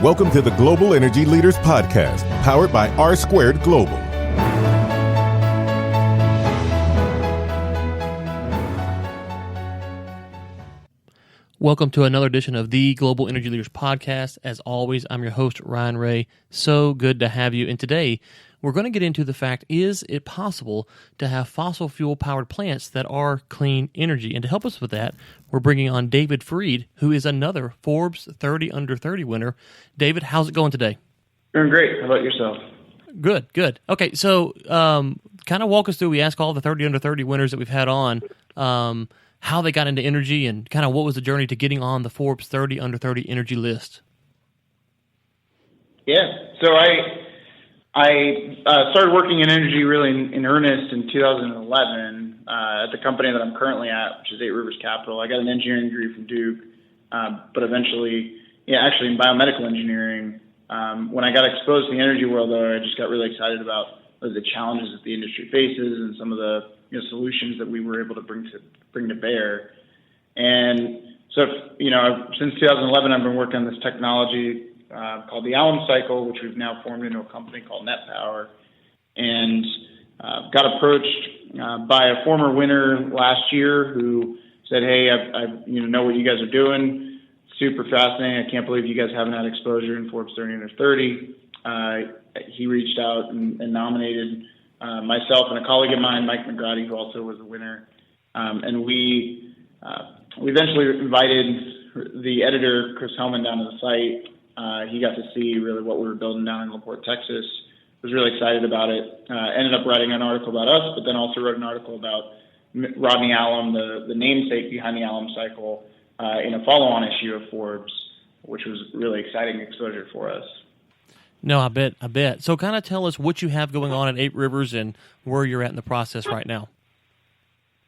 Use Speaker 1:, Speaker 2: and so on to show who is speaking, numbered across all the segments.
Speaker 1: Welcome to the Global Energy Leaders Podcast, powered by R Squared Global.
Speaker 2: Welcome to another edition of the Global Energy Leaders Podcast. As always, I'm your host, Ryan Ray. So good to have you. And today, we're going to get into the fact, is it possible to have fossil fuel-powered plants that are clean energy? And to help us with that, we're bringing on David Freed, who is another Forbes 30 Under 30 winner. David, how's it going today?
Speaker 3: Doing great. How about yourself?
Speaker 2: Good. Okay, so kind of walk us through. We ask all the 30 Under 30 winners that we've had on how they got into energy and kind of what was the journey to getting on the Forbes 30 Under 30 energy list.
Speaker 3: Yeah, so I started working in energy really in earnest in 2011 at the company that I'm currently at, which is 8 Rivers Capital. I got an engineering degree from Duke, but eventually, actually in biomedical engineering. When I got exposed to the energy world, though, I just got really excited about the challenges that the industry faces and some of the solutions that we were able to bring to bear. And so, since 2011, I've been working on this technology called the alum cycle, which we've now formed into a company called Net Power, and got approached by a former winner last year who said, "Hey, I know what you guys are doing. Super fascinating. I can't believe you guys haven't had exposure in Forbes 30 Under 30." He reached out and nominated myself and a colleague of mine, Mike McGrady, who also was a winner, and we eventually invited the editor, Chris Hellman, down to the site. He got to see really what we were building down in Porte, Texas. Was really excited about it. Ended up writing an article about us, but then also wrote an article about Rodney Alum, the namesake behind the alum cycle, in a follow-on issue of Forbes, which was really exciting exposure for us.
Speaker 2: No, I bet. So kind of tell us what you have going on at 8 Rivers and where you're at in the process right now.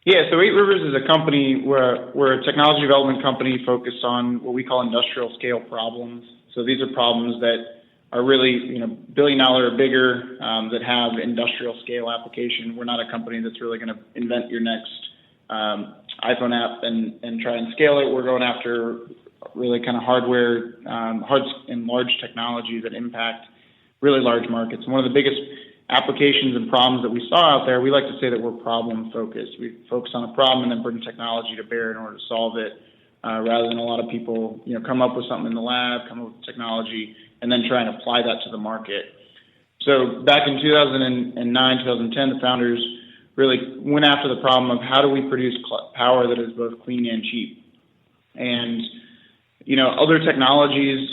Speaker 3: Yeah, so 8 Rivers is a company, we're a technology development company focused on what we call industrial scale problems. So these are problems that are really, $1 billion or bigger, that have industrial scale application. We're not a company that's really going to invent your next iPhone app and try and scale it. We're going after really kind of hardware, hard and large technology that impact really large markets. And one of the biggest applications and problems that we saw out there, we like to say that we're problem focused. We focus on a problem and then bring technology to bear in order to solve it, rather than a lot of people, come up with something in the lab, come up with technology, and then try and apply that to the market. So back in 2009, 2010, the founders really went after the problem of how do we produce power that is both clean and cheap. And other technologies,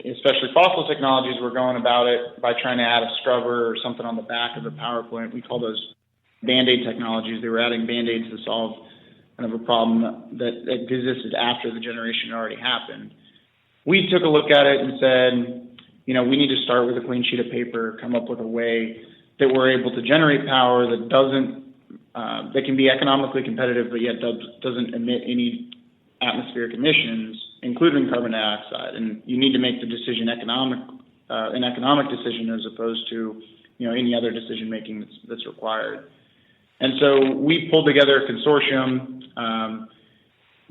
Speaker 3: especially fossil technologies, were going about it by trying to add a scrubber or something on the back of the power plant. We call those Band-Aid technologies. They were adding Band-Aids to solve kind of a problem that existed after the generation already happened. We took a look at it and said, we need to start with a clean sheet of paper, come up with a way that we're able to generate power that can be economically competitive, but yet doesn't emit any atmospheric emissions, including carbon dioxide. And you need to make the decision an economic decision as opposed to any other decision making that's required. And so we pulled together a consortium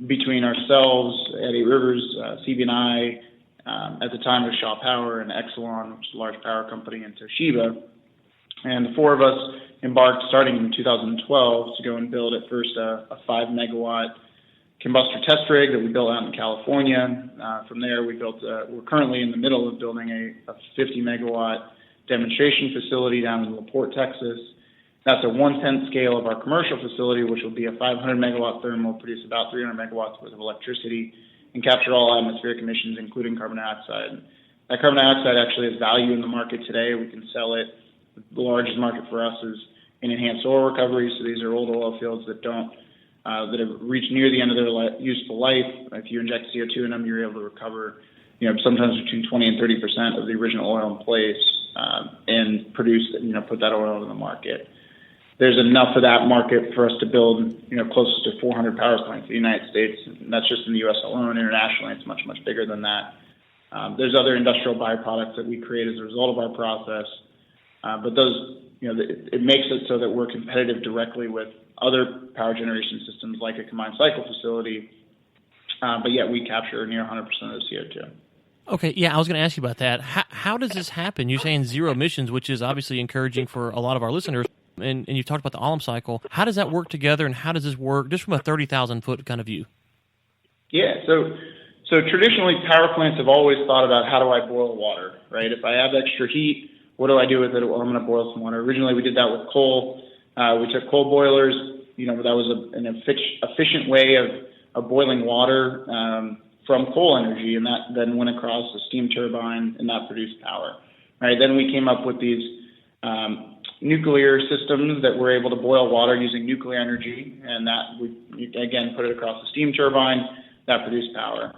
Speaker 3: between ourselves at 8 Rivers, CB&I, at the time was Shaw Power, and Exelon, which is a large power company, and Toshiba. And the four of us embarked starting in 2012 to go and build at first a 5 megawatt combustor test rig that we built out in California. From there, we're currently in the middle of building a 50 megawatt demonstration facility down in La Porte, Texas. That's a 1/10 scale of our commercial facility, which will be a 500 megawatt thermal, produce about 300 megawatts worth of electricity, and capture all atmospheric emissions, including carbon dioxide. That carbon dioxide actually has value in the market today. We can sell it. The largest market for us is in enhanced oil recovery. So these are old oil fields that have reached near the end of their useful life. If you inject CO2 in them, you're able to recover, sometimes between 20 and 30% of the original oil in place, and produce, put that oil in the market. There's enough of that market for us to build, close to 400 power plants in the United States. And that's just in the U.S. alone. Internationally, it's much, much bigger than that. There's other industrial byproducts that we create as a result of our process. But those, it makes it so that we're competitive directly with other power generation systems like a combined cycle facility, but yet we capture near 100% of the CO2.
Speaker 2: Okay, yeah, I was going to ask you about that. How does this happen? You're saying zero emissions, which is obviously encouraging for a lot of our listeners, and you talked about the Alm cycle. How does that work together, and how does this work just from a 30,000-foot kind of view?
Speaker 3: Yeah, so traditionally power plants have always thought about how do I boil water, right? If I have extra heat, what do I do with it? Well, I'm going to boil some water. Originally, we did that with coal. We took coal boilers. That was an efficient way of boiling water from coal energy, and that then went across a steam turbine, and that produced power. Right? Then we came up with these nuclear systems that were able to boil water using nuclear energy, and that we again put it across a steam turbine that produced power.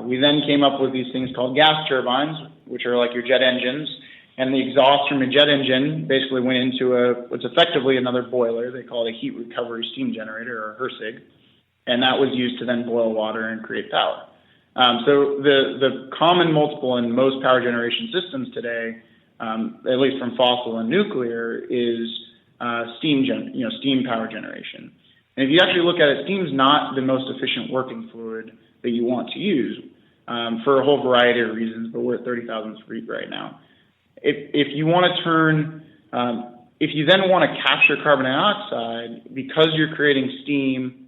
Speaker 3: We then came up with these things called gas turbines, which are like your jet engines, and the exhaust from a jet engine basically went into what's effectively another boiler. They call it a heat recovery steam generator, or HRSG, and that was used to then boil water and create power. So the common multiple in most power generation systems today, at least from fossil and nuclear, is steam power generation. And if you actually look at it, steam's not the most efficient working fluid that you want to use for a whole variety of reasons, but we're at 30,000 feet right now. If you want to if you then want to capture carbon dioxide, because you're creating steam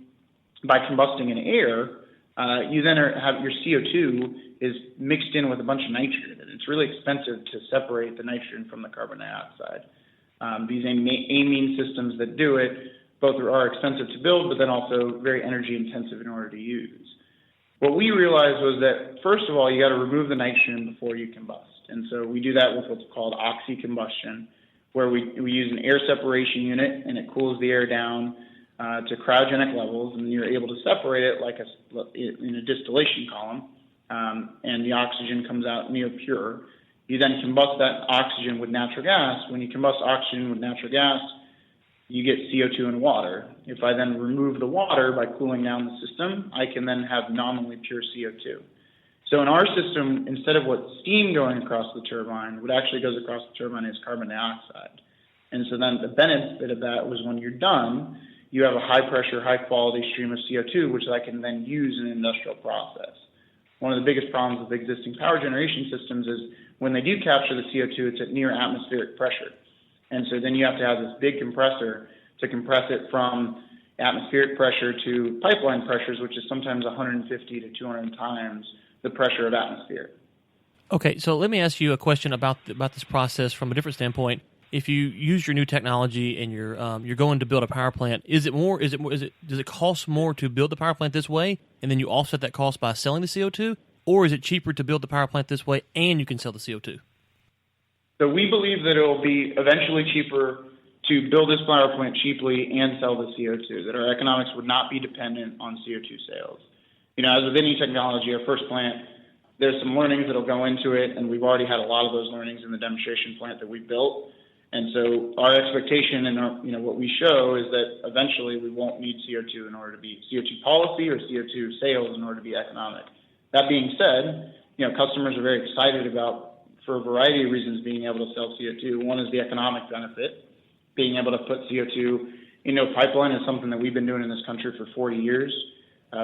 Speaker 3: by combusting in air, you then have your CO2 is mixed in with a bunch of nitrogen. And it's really expensive to separate the nitrogen from the carbon dioxide. These amine systems that do it both are expensive to build, but then also very energy intensive in order to use. What we realized was that, first of all, you got to remove the nitrogen before you combust. And so we do that with what's called oxy-combustion, where we use an air separation unit, and it cools the air down to cryogenic levels, and you're able to separate it like in a distillation column, and the oxygen comes out near pure. You then combust that oxygen with natural gas. When you combust oxygen with natural gas, you get CO2 and water. If I then remove the water by cooling down the system, I can then have nominally pure CO2. So in our system, instead of what steam going across the turbine, what actually goes across the turbine is carbon dioxide. And so then the benefit of that was when you're done, you have a high pressure, high quality stream of CO2, which I can then use in an industrial process. One of the biggest problems with existing power generation systems is when they do capture the CO2, it's at near atmospheric pressure. And so then you have to have this big compressor to compress it from atmospheric pressure to pipeline pressures, which is sometimes 150 to 200 times the pressure of atmosphere.
Speaker 2: Okay, so let me ask you a question about this process from a different standpoint. If you use your new technology and you're going to build a power plant, does it cost more to build the power plant this way, and then you offset that cost by selling the CO2, or is it cheaper to build the power plant this way and you can sell the CO2?
Speaker 3: So we believe that it will be eventually cheaper to build this power plant cheaply and sell the CO2, that our economics would not be dependent on CO2 sales. As with any technology, our first plant, there's some learnings that will go into it, and we've already had a lot of those learnings in the demonstration plant that we built. And so our expectation and what we show is that eventually we won't need CO2 in order to be CO2 policy or CO2 sales in order to be economic. That being said, customers are very excited about, for a variety of reasons, being able to sell CO2. One is the economic benefit. Being able to put CO2 into a pipeline is something that we've been doing in this country for 40 years.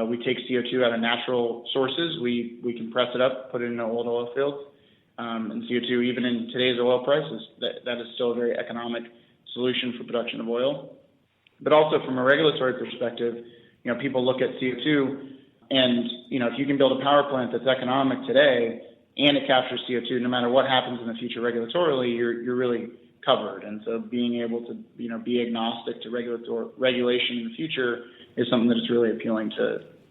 Speaker 3: We take CO2 out of natural sources. We compress it up, put it into old oil fields. And CO2, even in today's oil prices, that is still a very economic solution for production of oil. But also from a regulatory perspective, people look at CO2 and, if you can build a power plant that's economic today and it captures CO2, no matter what happens in the future regulatorily, you're really covered. And so being able to, be agnostic to regulation in the future is something that is really appealing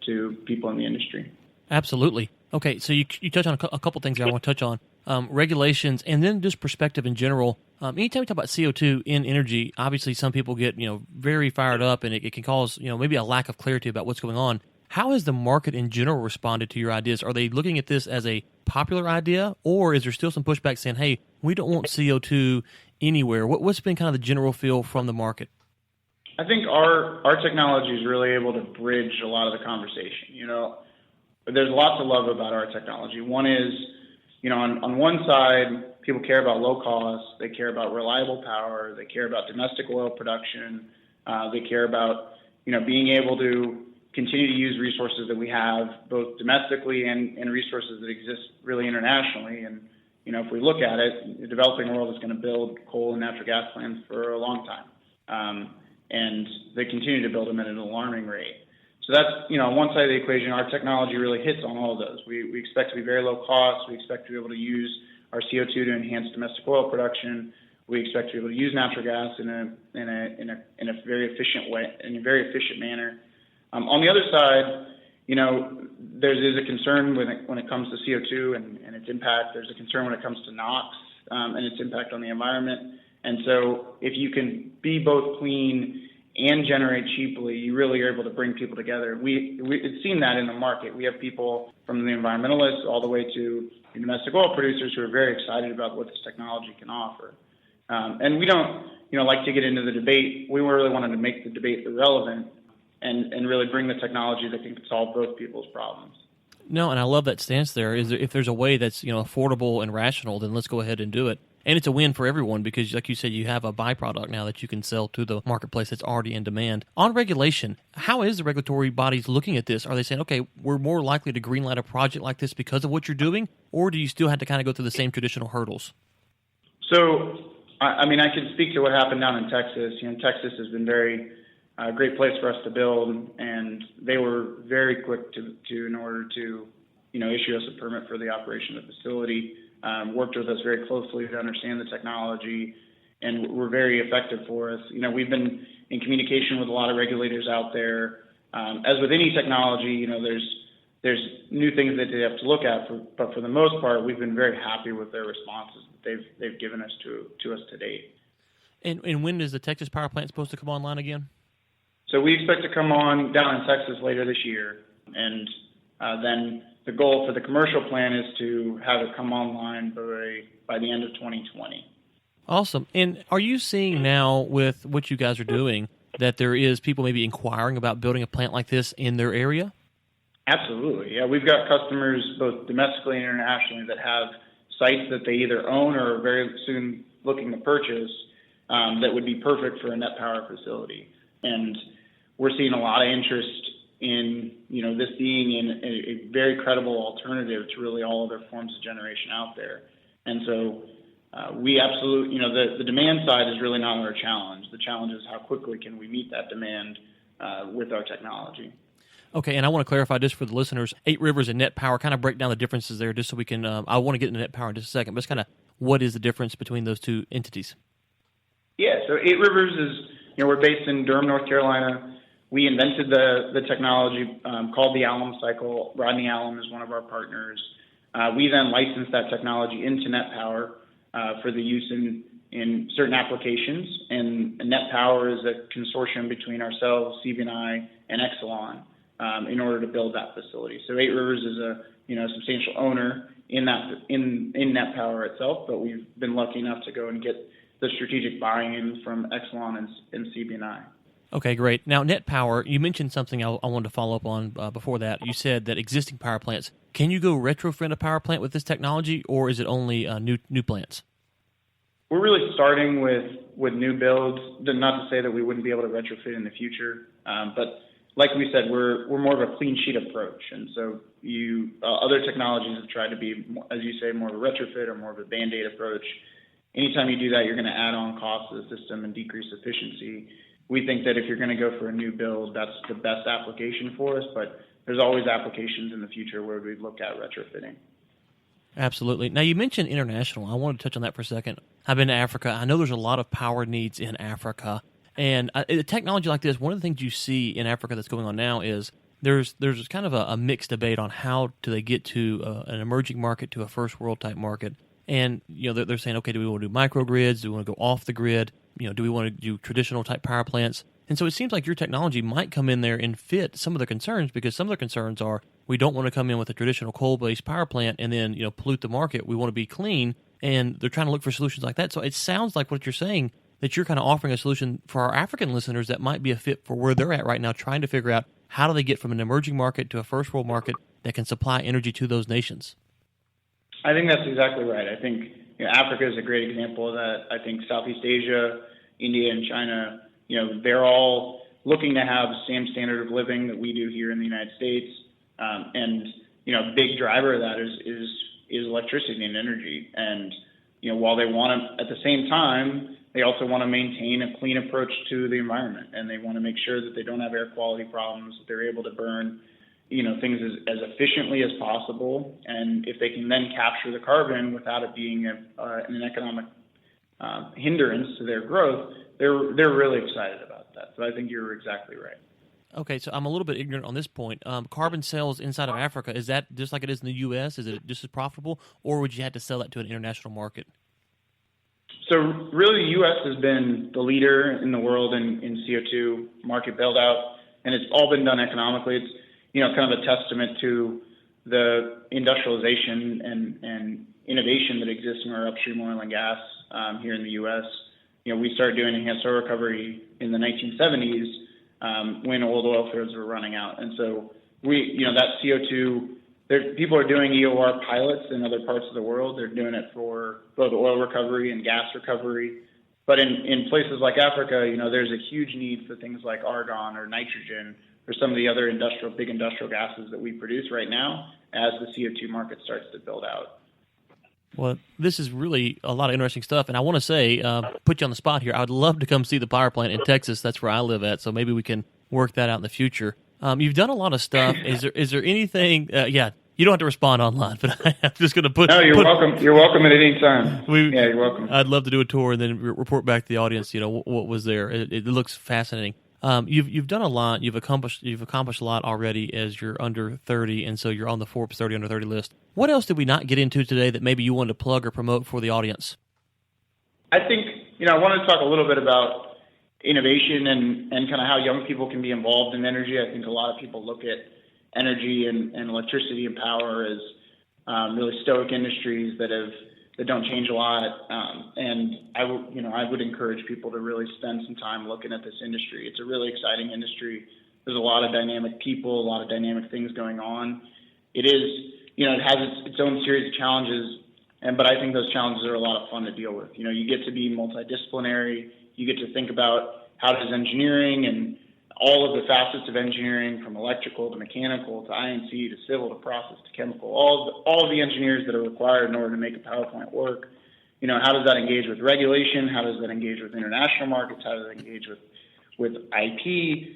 Speaker 3: to people in the industry.
Speaker 2: Absolutely. Okay, so you touch on a couple things that I want to touch on. Regulations, and then just perspective in general. Anytime we talk about CO2 in energy, obviously some people get very fired up, and it can cause maybe a lack of clarity about what's going on. How has the market in general responded to your ideas? Are they looking at this as a popular idea, or is there still some pushback saying, hey, we don't want CO2 anywhere? What's been kind of the general feel from the market?
Speaker 3: I think our technology is really able to bridge a lot of the conversation. There's lots to love about our technology. One is, on one side, people care about low cost, they care about reliable power, they care about domestic oil production, they care about, being able to continue to use resources that we have, both domestically and resources that exist really internationally. And, if we look at it, the developing world is going to build coal and natural gas plants for a long time. And they continue to build them at an alarming rate. So that's, on one side of the equation, our technology really hits on all of those. We expect to be very low cost. We expect to be able to use our CO2 to enhance domestic oil production. We expect to be able to use natural gas in a very efficient way, in a very efficient manner. On the other side, there's a concern when it comes to CO2 and its impact. There's a concern when it comes to NOx and its impact on the environment. And so if you can be both clean and generate cheaply, you really are able to bring people together. We've seen that in the market. We have people from the environmentalists all the way to the domestic oil producers who are very excited about what this technology can offer. And we don't, like to get into the debate. We really wanted to make the debate irrelevant and really bring the technology that can solve both people's problems.
Speaker 2: No, and I love that stance there. If there's a way that's affordable and rational, then let's go ahead and do it. And it's a win for everyone because, like you said, you have a byproduct now that you can sell to the marketplace that's already in demand. On regulation, how is the regulatory bodies looking at this? Are they saying, okay, we're more likely to greenlight a project like this because of what you're doing, or do you still have to kind of go through the same traditional hurdles?
Speaker 3: So, I can speak to what happened down in Texas. Texas has been a great place for us to build, and they were very quick to in order to, issue us a permit for the operation of the facility. Worked with us very closely to understand the technology, and were very effective for us. We've been in communication with a lot of regulators out there. As with any technology, there's new things that they have to look at, but for the most part, we've been very happy with their responses that they've given us to us to date.
Speaker 2: And when is the Texas power plant supposed to come online again?
Speaker 3: So we expect to come on down in Texas later this year, and then the goal for the commercial plan is to have it come online by the end of 2020.
Speaker 2: Awesome. And are you seeing now with what you guys are doing that there is people maybe inquiring about building a plant like this in their area?
Speaker 3: Absolutely. Yeah, we've got customers both domestically and internationally that have sites that they either own or are very soon looking to purchase that would be perfect for a net power facility. And we're seeing a lot of interest in this being a very credible alternative to really all other forms of generation out there. And so we absolutely, the demand side is really not our challenge. The challenge is how quickly can we meet that demand with our technology.
Speaker 2: Okay, and I want to clarify just for the listeners, 8 Rivers and Net Power, kind of break down the differences there just so we can, I want to get into Net Power in just a second, but it's kind of what is the difference between those two entities?
Speaker 3: Yeah, so 8 Rivers is, we're based in Durham, North Carolina. We invented the technology called the Alum cycle. Rodney Alum is one of our partners. We then licensed that technology into Net Power for the use in certain applications. And Net Power is a consortium between ourselves, CB&I, and Exelon in order to build that facility. So 8 Rivers is a substantial owner in Net Power itself, but we've been lucky enough to go and get the strategic buy-in from Exelon and CB&I.
Speaker 2: Okay, great. Now, Net Power, you mentioned something I wanted to follow up on before that. You said that existing power plants, can you go retrofit a power plant with this technology, or is it only new plants?
Speaker 3: We're really starting with new builds, not to say that we wouldn't be able to retrofit in the future, but like we said, we're more of a clean sheet approach. And so other technologies have tried to be, as you say, more of a retrofit or more of a Band-Aid approach. Anytime you do that, you're going to add on cost to the system and decrease efficiency. We think that if you're going to go for a new build, that's the best application for us, but there's always applications in the future where we'd look at retrofitting.
Speaker 2: Absolutely. Now, you mentioned international. I wanted to touch on that for a second. I've been to Africa. I know there's a lot of power needs in Africa. And a technology like this, one of the things you see in Africa that's going on now is there's kind of a mixed debate on how do they get to an emerging market to a first world type market. And they're saying, okay, do we want to do microgrids? Do we want to go off the grid? Do we want to do traditional type power plants? And so it seems like your technology might come in there and fit some of the concerns, because some of the concerns are we don't want to come in with a traditional coal-based power plant and then pollute the market. We want to be clean, and they're trying to look for solutions like that. So it sounds like what you're saying, that you're kind of offering a solution for our African listeners that might be a fit for where they're at right now, trying to figure out how do they get from an emerging market to a first world market that can supply energy to those nations.
Speaker 3: I think that's exactly right. I think Africa is a great example of that. I think Southeast Asia, India, and China, they're all looking to have the same standard of living that we do here in the United States. And, a big driver of that is electricity and energy. And, while they want to, at the same time, they also want to maintain a clean approach to the environment, and they want to make sure that they don't have air quality problems, that they're able to burn, things as efficiently as possible. And if they can then capture the carbon without it being an economic hindrance to their growth, they're really excited about that. So I think you're exactly right.
Speaker 2: Okay, so I'm a little bit ignorant on this point. Carbon sales inside of Africa, is that just like it is in the U.S.? Is it just as profitable, or would you have to sell that to an international market?
Speaker 3: So really, the U.S. has been the leader in the world in CO2 market build-out, and it's all been done economically. It's, kind of a testament to the industrialization and innovation that exists in our upstream oil and gas here in the U.S. We started doing enhanced oil recovery in the 1970s when oil fields were running out. And so that CO2, people are doing EOR pilots in other parts of the world. They're doing it for both oil recovery and gas recovery. But in places like Africa, there's a huge need for things like argon or nitrogen or some of the other big industrial gases that we produce right now as the CO2 market starts to build out.
Speaker 2: Well, this is really a lot of interesting stuff, and I want to say, put you on the spot here, I would love to come see the power plant in Texas. That's where I live at, so maybe we can work that out in the future. You've done a lot of stuff. Is there anything, you don't have to respond online, but I'm just going to put...
Speaker 3: No, welcome. You're welcome at any time. You're welcome.
Speaker 2: I'd love to do a tour and then report back to the audience, what was there. It looks fascinating. You've done a lot. You've accomplished a lot already as you're under 30, and so you're on the Forbes 30 under 30 list. What else did we not get into today that maybe you wanted to plug or promote for the audience? I
Speaker 3: think, I wanted to talk a little bit about innovation and kind of how young people can be involved in energy. I think a lot of people look at energy and electricity and power as really stoic industries that don't change a lot. And I would encourage people to really spend some time looking at this industry. It's a really exciting industry. There's a lot of dynamic people, a lot of dynamic things going on. It is, it has its own series of challenges, but I think those challenges are a lot of fun to deal with. You get to be multidisciplinary. You get to think about how does engineering and all of the facets of engineering, from electrical to mechanical to I&C to civil to process to chemical, all of the engineers that are required in order to make a power plant work. How does that engage with regulation? How does that engage with international markets? How does it engage with IP?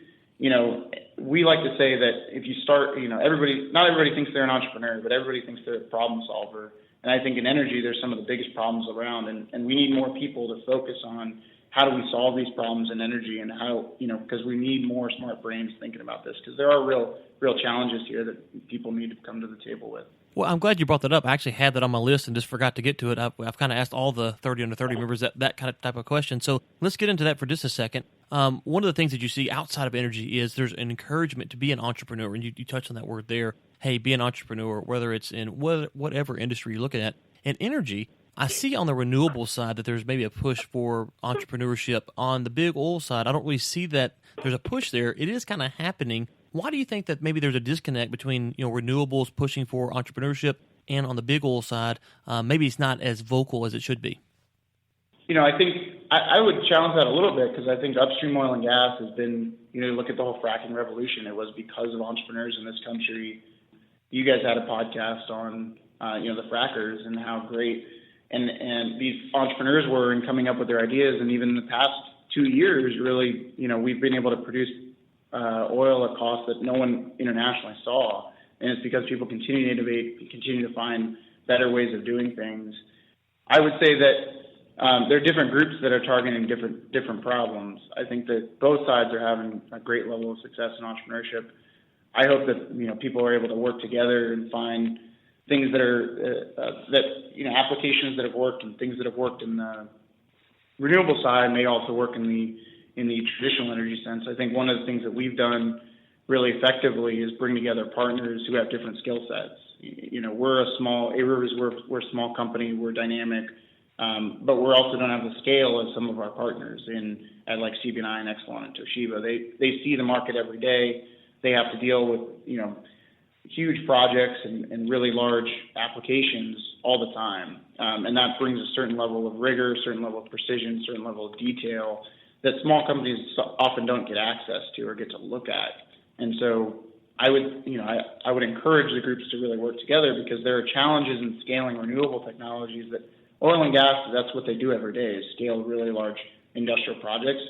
Speaker 3: We like to say that if you start, not everybody thinks they're an entrepreneur, but everybody thinks they're a problem solver. And I think in energy, there's some of the biggest problems around, and we need more people to focus on how do we solve these problems in energy, and how, because we need more smart brains thinking about this, because there are real challenges here that people need to come to the table with.
Speaker 2: Well, I'm glad you brought that up. I actually had that on my list and just forgot to get to it. I've kind of asked all the 30 under 30 members that kind of type of question. So let's get into that for just a second. One of the things that you see outside of energy is there's an encouragement to be an entrepreneur, and you touched on that word there. Hey, be an entrepreneur, whether it's in whatever industry you're looking at. In energy, I see on the renewable side that there's maybe a push for entrepreneurship. On the big oil side, I don't really see that there's a push there. It is kind of happening. Why do you think that maybe there's a disconnect between renewables pushing for entrepreneurship and on the big oil side, maybe it's not as vocal as it should be?
Speaker 3: I think I would challenge that a little bit, because I think upstream oil and gas has been, look at the whole fracking revolution. It was because of entrepreneurs in this country. You guys had a podcast on, the frackers and how great and these entrepreneurs were in coming up with their ideas. And even in the past 2 years, really, we've been able to produce oil at costs that no one internationally saw. And it's because people continue to innovate, continue to find better ways of doing things. I would say that there are different groups that are targeting different problems. I think that both sides are having a great level of success in entrepreneurship. I hope that people are able to work together and find things that are applications that have worked, and things that have worked in the renewable side may also work in the traditional energy sense. I think one of the things that we've done really effectively is bring together partners who have different skill sets. We're we're a small company, we're dynamic, but we also don't have the scale as some of our partners at like CB&I and Exelon and Toshiba. They see the market every day. They have to deal with huge projects and really large applications all the time, and that brings a certain level of rigor, a certain level of precision, a certain level of detail that small companies often don't get access to or get to look at. And so I would encourage the groups to really work together, because there are challenges in scaling renewable technologies that oil and gas, that's what they do every day, is scale really large industrial projects.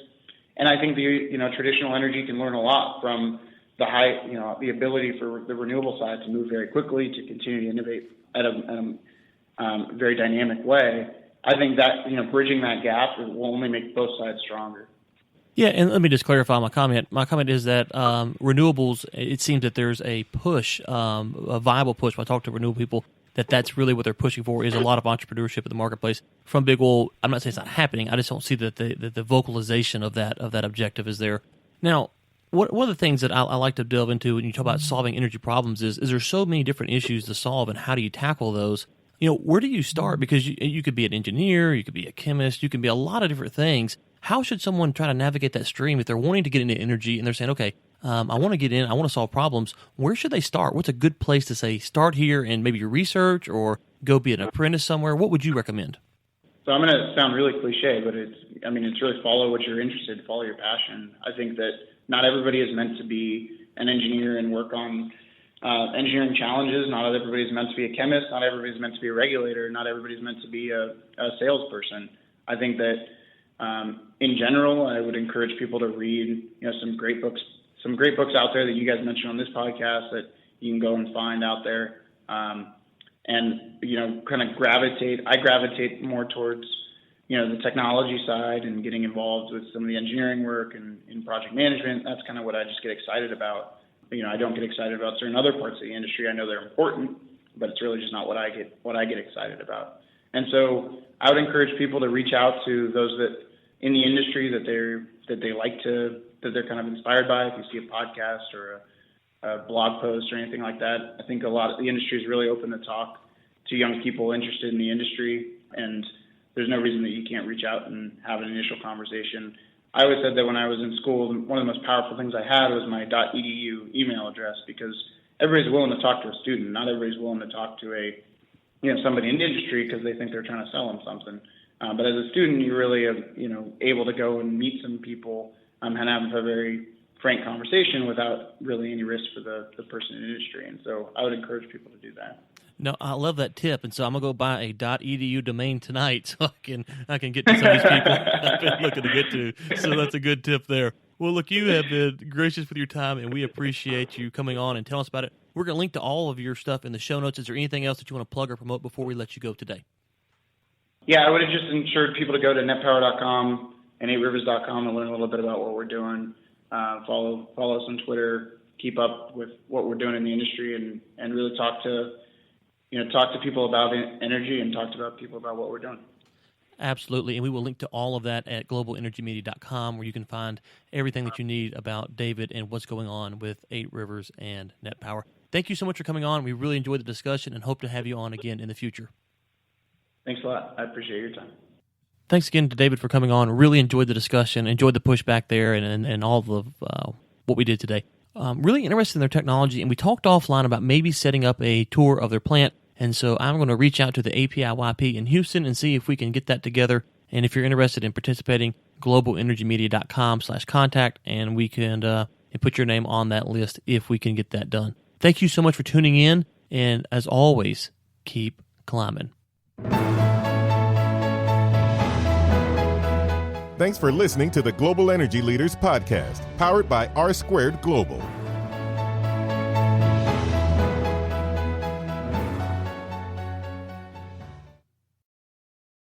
Speaker 3: And I think traditional energy can learn a lot from the ability for the renewable side to move very quickly, to continue to innovate at a very dynamic way. I think that, bridging that gap will only make both sides stronger.
Speaker 2: Yeah, and let me just clarify my comment. My comment is that renewables, it seems that there's a push, a viable push. When I talk to renewable people, that's really what they're pushing for, is a lot of entrepreneurship in the marketplace from big oil. I'm not saying it's not happening. I just don't see that the vocalization of that objective is there. Now, one of the things that I like to delve into when you talk about solving energy problems is there's so many different issues to solve, and how do you tackle those? Where do you start? Because you could be an engineer, you could be a chemist, you can be a lot of different things. How should someone try to navigate that stream if they're wanting to get into energy and they're saying, okay, I want to get in, I want to solve problems? Where should they start? What's a good place to say, start here and maybe your research, or go be an apprentice somewhere? What would you recommend?
Speaker 3: So I'm going to sound really cliche, but it's really follow what you're interested in, follow your passion. I think that not everybody is meant to be an engineer and work on engineering challenges. Not everybody's meant to be a chemist. Not everybody's meant to be a regulator. Not everybody's meant to be a salesperson. I think that in general, I would encourage people to read some great books out there that you guys mentioned on this podcast that you can go and find out there. I gravitate more towards the technology side and getting involved with some of the engineering work and in project management. That's kind of what I just get excited about. I don't get excited about certain other parts of the industry. I know they're important, but it's really just not what I get excited about. And so I would encourage people to reach out to those that in the industry that they're kind of inspired by. If you see a podcast or a blog post or anything like that, I think a lot of the industry is really open to talk to young people interested in the industry, and there's no reason that you can't reach out and have an initial conversation. I always said that when I was in school, one of the most powerful things I had was my .edu email address, because everybody's willing to talk to a student. Not everybody's willing to talk to somebody in the industry because they think they're trying to sell them something. But as a student, you're really able to go and meet some people and have a very frank conversation without really any risk for the person in the industry. And so I would encourage people to do that.
Speaker 2: No, I love that tip, and so I'm gonna go buy a .edu domain tonight, so I can get to some of these people I've been looking to get to. So that's a good tip there. Well, look, you have been gracious with your time, and we appreciate you coming on and telling us about it. We're gonna link to all of your stuff in the show notes. Is there anything else that you want to plug or promote before we let you go today?
Speaker 3: Yeah, I would have just encouraged people to go to netpower.com and 8rivers.com to learn a little bit about what we're doing. Follow us on Twitter. Keep up with what we're doing in the industry, and really talk to people about energy and talk to people about what we're doing.
Speaker 2: Absolutely, and we will link to all of that at globalenergymedia.com, where you can find everything that you need about David and what's going on with 8 Rivers and Net Power. Thank you so much for coming on. We really enjoyed the discussion and hope to have you on again in the future.
Speaker 3: Thanks a lot. I appreciate your time.
Speaker 2: Thanks again to David for coming on. Really enjoyed the discussion, enjoyed the pushback there, and all of what we did today. Really interested in their technology, and we talked offline about maybe setting up a tour of their plant. And so I'm going to reach out to the APIYP in Houston and see if we can get that together. And if you're interested in participating, globalenergymedia.com/contact, and we can put your name on that list if we can get that done. Thank you so much for tuning in, and as always, keep climbing.
Speaker 1: Thanks for listening to the Global Energy Leaders Podcast, powered by R2 Global.